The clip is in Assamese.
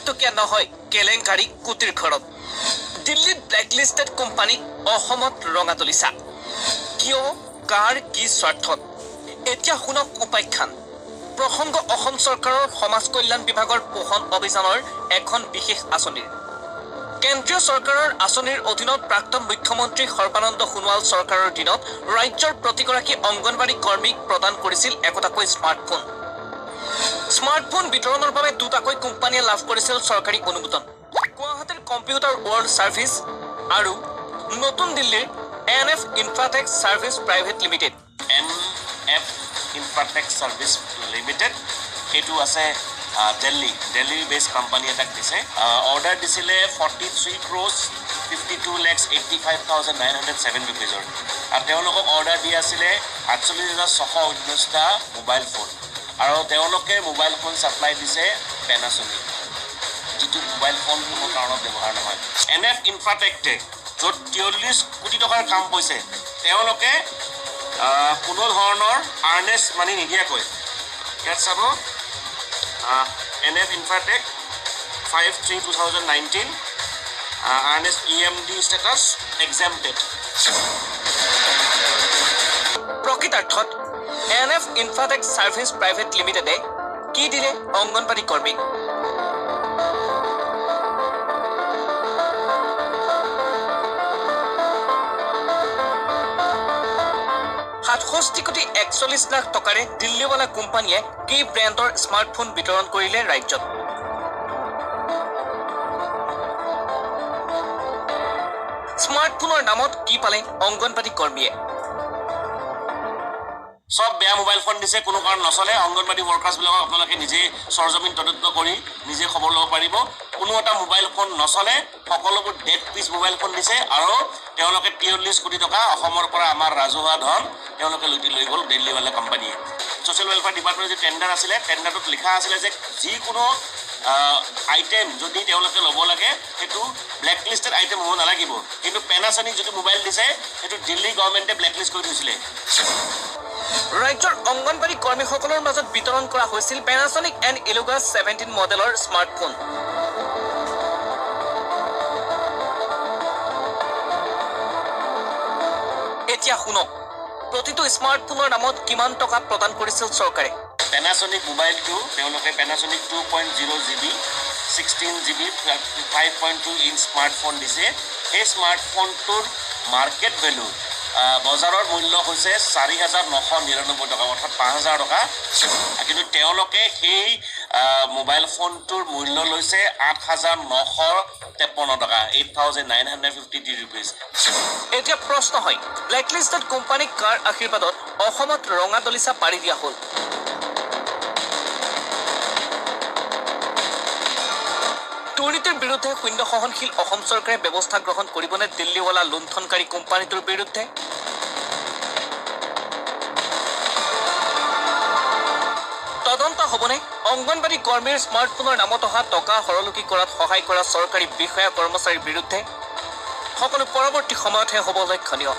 টকীয়া নহয় কেলেংকাৰী কোটিৰ ঘৰত দিল্লীত ব্লেকলিষ্টেড কোম্পানীক অসমত ৰঙা তুলিছা কিয় কাৰ কি স্বাৰ্থত এতিয়া শুনক উপাখ্যান প্ৰসংগ অসম চৰকাৰৰ সমাজ কল্যাণ বিভাগৰ পোষণ অভিযানৰ এখন বিশেষ আঁচনিৰ কেন্দ্ৰীয় চৰকাৰৰ আঁচনিৰ অধীনত প্ৰাক্তন মুখ্যমন্ত্ৰী সৰ্বানন্দ সোণোৱাল চৰকাৰৰ দিনত ৰাজ্যৰ প্ৰতিগৰাকী অংগনবাড়ী কৰ্মীক প্ৰদান কৰিছিল একোটাকৈ স্মাৰ্টফোন বিতৰণৰ বাবে দুটাকৈ কোম্পানীয়ে লাভ কৰিছিল চৰকাৰী অনুমোদন গুৱাহাটীৰ কম্পিউটাৰ ৱৰ্ল্ড ছাৰ্ভিচ আৰু নতুন দিল্লীৰ NF Infratech service private limited NF Infratech service limited এইটো আছে দিল্লীৰ বেছ কোম্পানী এটাক দিছে অৰ্ডাৰ দিছিলে 43 crores 52,85,907 rupeesৰ আৰু তেওঁলোকক অৰ্ডাৰ দি আছিলে 48,619টা মোবাইল ফোন আৰু তেওঁলোকে মোবাইল ফোন ছাপ্লাই দিছে পেনাছনিক যিটো মোবাইল ফোন কোনো কাৰণত ব্যৱহাৰ নহয় NF ইনফ্ৰাটেকে য'ত 43 কোটি টকাৰ কাম পইছে তেওঁলোকে কোনো ধৰণৰ আৰ্নেষ্ট মানি নিদিয়াকৈ ইয়াত চাব NF Infratech 5/3/2019 Ernest EMD status এক্সাম্পটেড প্ৰকৃতাৰ্থত NF ইনফ্ৰাটেক ছাৰ্ভিচ প্ৰাইভেট লিমিটেডে কি দিলে অংগনবাড়ী কৰ্মীক 67,41 লাখ টকাৰে দিল্লীৱালা কোম্পানীয়ে কি ব্ৰেণ্ডৰ স্মাৰ্টফোন বিতৰণ কৰিলে ৰাজ্যত স্মাৰ্টফোনৰ নামত কি পালে অংগনবাড়ী কৰ্মীয়ে সব বেয়া মোবাইল ফোন দিছে কোনো কাৰণ নচলে অংগনবাড়ী ওয়াৰ্কাৰ্ছবিলাকক আপোনালোকে নিজে সৰজমিন তদন্ত কৰি নিজে খবৰ ল'ব পাৰিব কোনো এটা মোবাইল ফোন নচলে সকলোবোৰ ডেড পিস মোবাইল ফোন দিছে আৰু তেওঁলোকে 43 কোটি টকা অসমৰ পৰা আমাৰ ৰাজহুৱা ধন তেওঁলোকে লুটি লৈ গ'ল দিল্লীৱালা কোম্পানীয়ে সোশ্যাল ওয়েলফেয়াৰ ডিপাৰ্টমেণ্টৰ যে টেণ্ডাৰ আছিলে টেণ্ডাৰটোত লিখা আছিলে যে যিকোনো আইটেম যদি তেওঁলোকে ল'ব লাগে সেইটো ব্লেকলিষ্টেড আইটেম হ'ব নালাগিব কিন্তু পেনাছনিক যদি মোবাইল দিছে সেইটো দিল্লী গভৰ্ণমেণ্টে ব্লেকলিষ্ট কৰি থৈছিলে ৰাজ্যৰ অংগনবাড়ী কৰ্মীসকলৰ মাজত বিতৰণ কৰা হৈছিল পেনাছনিক এণ্ড ইলুগা 17 মডেলৰ স্মাৰ্টফোন এতিয়া শুনক প্ৰতিটো স্মাৰ্টফোনৰ নামত কিমান টকা প্ৰদান কৰিছিল চৰকাৰে পেনাছনিক মোবাইলটো তেওঁলোকে Panasonic 2.0 GB 16 GB 5.2 inch smartphone দিছে এই স্মাৰ্টফোনটোৰ মাৰ্কেট ভেলু বজাৰৰ মূল্য হৈছে 4,999 টকা অৰ্থাৎ 5,000 টকা কিন্তু তেওঁলোকে সেই মোবাইল ফোনটোৰ মূল্য লৈছে 8,953 টকা 8,953 rupees এতিয়া প্ৰশ্ন হয় ব্লেকলিষ্টেড কোম্পানীক কাৰ আশীৰ্বাদত অসমত ৰঙা দলিচা পাৰি দিয়া হ'ল দুৰ্নীতিৰ বিৰুদ্ধে শূন্য সহনশীল অসম চৰকাৰে ব্যৱস্থা গ্ৰহণ কৰিবনে দিল্লীৱালা লুণ্ঠনকাৰী কোম্পানীটোৰ বিৰুদ্ধে তদন্ত হ'বনে অংগনবাড়ী কৰ্মীৰ স্মাৰ্টফোনৰ নামত অহা টকা হৰলুকি কৰাত সহায় কৰা চৰকাৰী বিষয়া কৰ্মচাৰীৰ বিৰুদ্ধে সকলো পৰৱৰ্তী সময়তহে হ'ব লক্ষণীয়